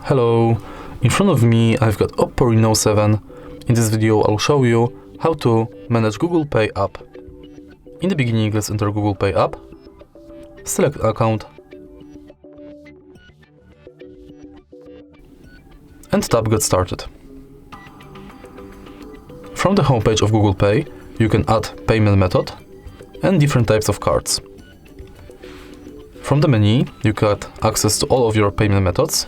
Hello, in front of me I've got OPPO Reno 7. In this video I'll show you how to manage Google Pay app. In the beginning, let's enter Google Pay app, select account and tap Get Started. From the homepage of Google Pay, you can add payment method and different types of cards. From the menu, you get access to all of your payment methods.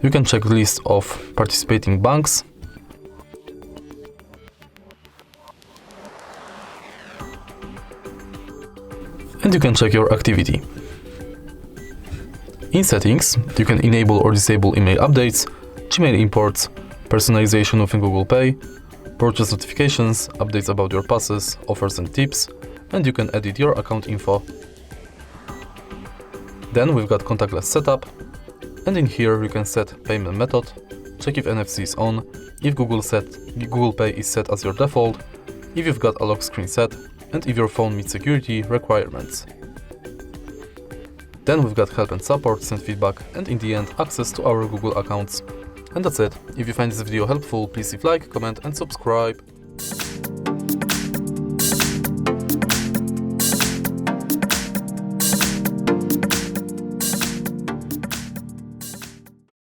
You can check the list of participating banks. And you can check your activity. In settings, you can enable or disable email updates, Gmail imports, personalization within Google Pay, purchase notifications, updates about your passes, offers and tips, and you can edit your account info. Then we've got contactless setup, and in here you can set payment method, check if NFC is on, if Google Pay is set as your default, if you've got a lock screen set, and if your phone meets security requirements. Then we've got help and support, send feedback, and in the end access to our Google accounts. And that's it. If you find this video helpful, please leave like, comment and subscribe.